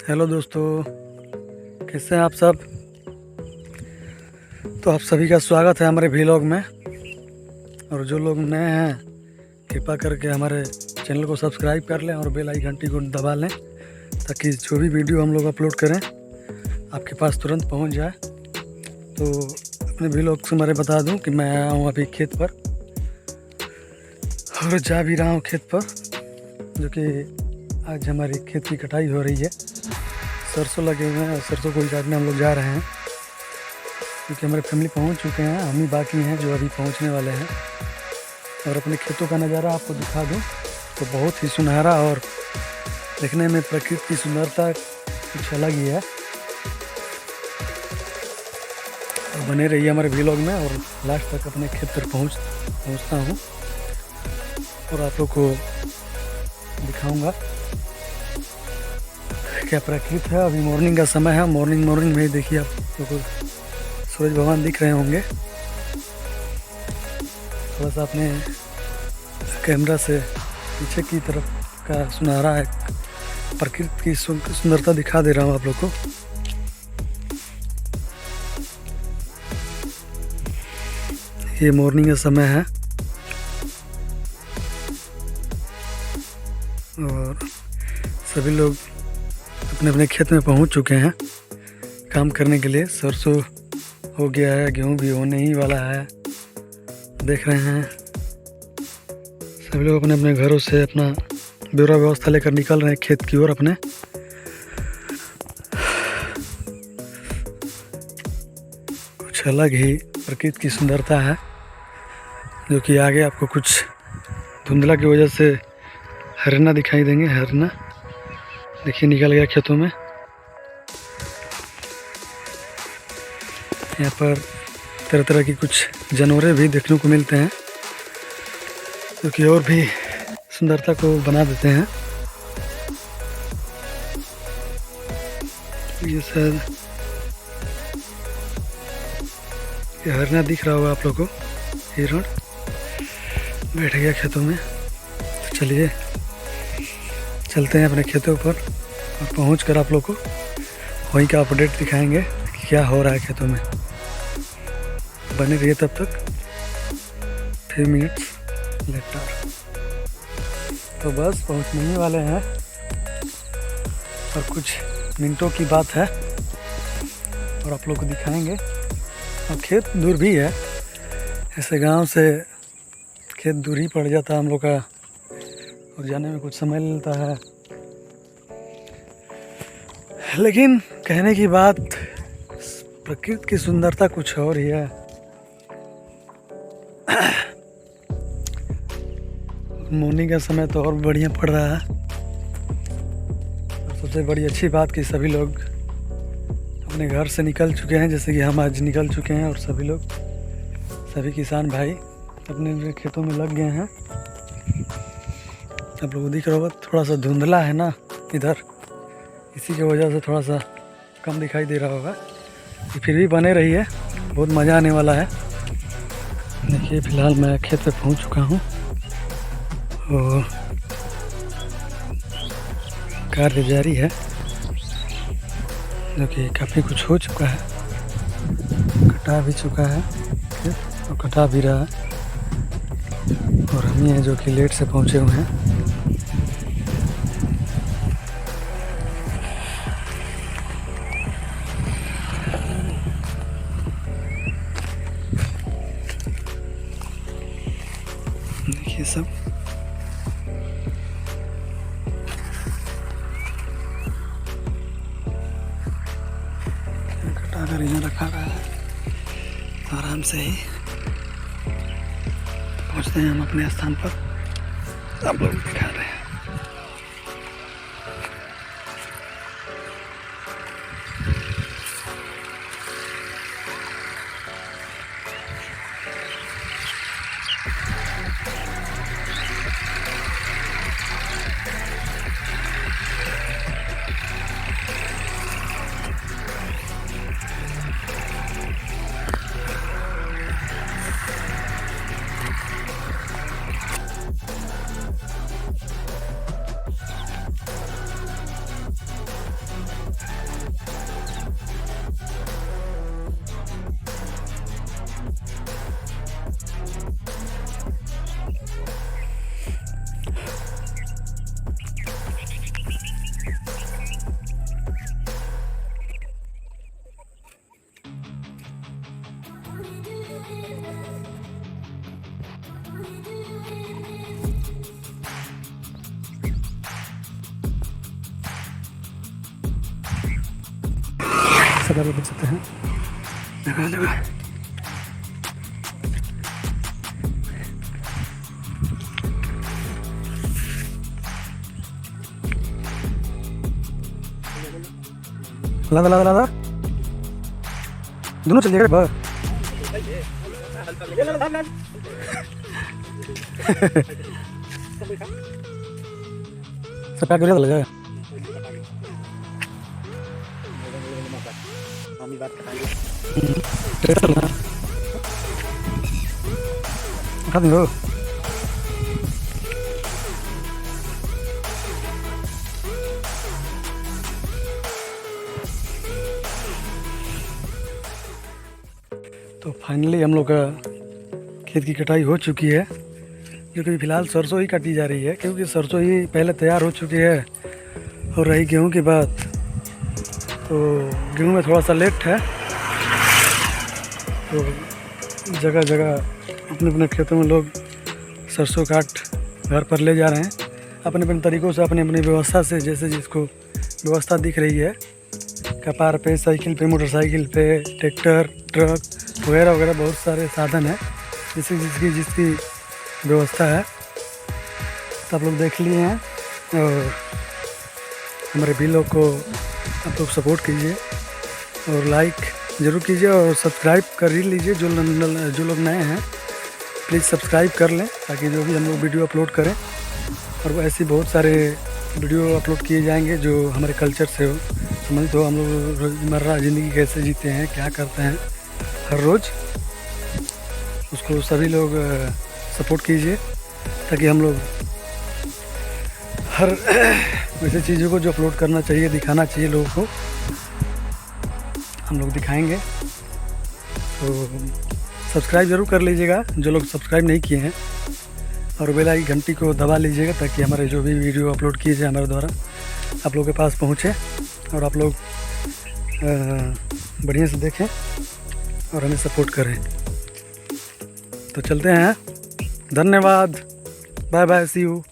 Hello दोस्तों, कैसे हैं आप सब। तो आप सभी का स्वागत है हमारे व्लॉग में। और जो लोग नए हैं कृपा करके हमारे चैनल को सब्सक्राइब कर लें और बेल आई घंटी को दबा लें ताकि जो भी वीडियो हम लोग अपलोड करें आपके पास तुरंत पहुंच जाए। तो अपने व्लॉग से मैं बता दूं कि मैं आया हूं अभी खेत पर और जा भी रहा हूं खेत पर, जो कि आज हमारी खेत की कटाई हो रही है। सरसों लगे हुए हैं और सरसों को काटने हम लोग जा रहे हैं क्योंकि हमारे फैमिली पहुंच चुके हैं, हम ही बाकी हैं जो अभी पहुंचने वाले हैं। और अपने खेतों का नज़ारा आपको दिखा दूं तो बहुत ही सुनहरा और देखने में प्रकृति की सुंदरता कुछ अलग ही है। और बने रहिए हमारे व्लॉग में और लास्ट तक अपने खेत पर पहुंचता हूं और आप लोग को दिखाऊंगा क्या प्रकृति है। अभी मॉर्निंग का समय है, मॉर्निंग में देखिए आप लोग को सूरज भगवान दिख रहे होंगे। थोड़ा सा अपने कैमरा से पीछे की तरफ का सुनहरा है प्रकृति की सुंदरता दिखा दे रहा हूँ आप लोग को। ये मॉर्निंग का समय है और सभी लोग अपने अपने खेत में पहुंच चुके हैं काम करने के लिए। सरसों हो गया है, गेहूं भी होने ही वाला है। देख रहे हैं सभी लोग अपने अपने घरों से अपना ब्यौरा व्यवस्था लेकर निकल रहे हैं खेत की ओर अपने। कुछ अलग ही प्रकृति की सुंदरता है जो कि आगे आपको कुछ धुंधला की वजह से हरना दिखाई देंगे। हरना देखिए निकल गया खेतों में। यहाँ पर तरह तरह की कुछ जानवरें भी देखने को मिलते हैं जो कि और भी सुंदरता को बना देते हैं। ये शायद ये हरना दिख रहा होगा आप लोग को। हिरण बैठ गया खेतों में। तो चलिए चलते हैं अपने खेतों पर और पहुँच कर आप लोग को वहीं का अपडेट दिखाएंगे कि क्या हो रहा है खेतों में। बने रहिए तब तक। 3 मिनट्स लेटर तो बस पहुंचने ही वाले हैं और कुछ मिनटों की बात है और आप लोग को दिखाएंगे। और खेत दूर भी है, ऐसे गांव से खेत दूर ही पड़ जाता है हम लोग का और जाने में कुछ समय लगता है। लेकिन कहने की बात, प्रकृति की सुंदरता कुछ और ही है। मॉर्निंग का समय तो और बढ़िया पड़ रहा है। और सबसे बड़ी अच्छी बात कि सभी लोग अपने घर से निकल चुके हैं, जैसे कि हम आज निकल चुके हैं और सभी किसान भाई अपने खेतों में लग गए हैं। आप लोगों को दिख रहा होगा थोड़ा सा धुंधला है ना इधर, इसी की वजह से थोड़ा सा कम दिखाई दे रहा होगा। फिर भी बने रही है, बहुत मज़ा आने वाला है। देखिए फ़िलहाल मैं खेत पे पहुंच चुका हूं और कार्य जारी है जो कि काफ़ी कुछ हो चुका है। कटा भी चुका है खेत और कटा भी रहा है और हम ही हैं जो कि लेट से पहुंचे हुए हैं। देखिए सब कटा कर यहाँ रखा रहा है। आराम से ही पहुँचते हैं हम अपने स्थान पर। आप लोग दिखा रहे हैं। आप लोग देख सकते हैं जगह जगह। लादा लादा लादा दोनों चल जाएगा बाहर। सब पैक कर लगा खा दो। तो फाइनली हम लोग का खेत की कटाई हो चुकी है, जो कि फ़िलहाल सरसों ही काटी जा रही है, क्योंकि सरसों ही पहले तैयार हो चुकी है। और रही गेहूं की बात, तो गेहूं में थोड़ा सा लेट है, तो जगह जगह अपने अपने खेतों में लोग सरसों काट घर पर ले जा रहे हैं अपने अपने तरीक़ों से, अपनी अपनी व्यवस्था से, जैसे जिसको व्यवस्था दिख रही है। कपार पे, साइकिल पे, मोटरसाइकिल पे, ट्रैक्टर, ट्रक वगैरह वगैरह बहुत सारे साधन हैं, जिसकी जिसकी व्यवस्था है। तो आप लोग देख लिए हैं, और हमारे भी लोग को आप लोग सपोर्ट कीजिए और लाइक ज़रूर कीजिए और सब्सक्राइब कर ही लीजिए। जो लोग नए हैं प्लीज़ सब्सक्राइब कर लें, ताकि जो भी हम लोग वीडियो अपलोड करें, और ऐसी बहुत सारे वीडियो अपलोड किए जाएंगे जो हमारे कल्चर से हो संबंधित हो। हम लोग रोज़मर्रा ज़िंदगी कैसे जीते हैं, क्या करते हैं हर रोज़, उसको सभी लोग सपोर्ट कीजिए, ताकि हम लोग हर वैसे चीज़ों को जो अपलोड करना चाहिए, दिखाना चाहिए लोगों को, हम लोग दिखाएंगे। तो सब्सक्राइब ज़रूर कर लीजिएगा जो लोग सब्सक्राइब नहीं किए हैं, और बेल आइकन घंटी को दबा लीजिएगा, ताकि हमारे जो भी वीडियो अपलोड किए जाए हमारे द्वारा आप लोगों के पास पहुँचे, और आप लोग बढ़िया से देखें और हमें सपोर्ट करें। तो चलते हैं, धन्यवाद, बाय बाय, सी यू।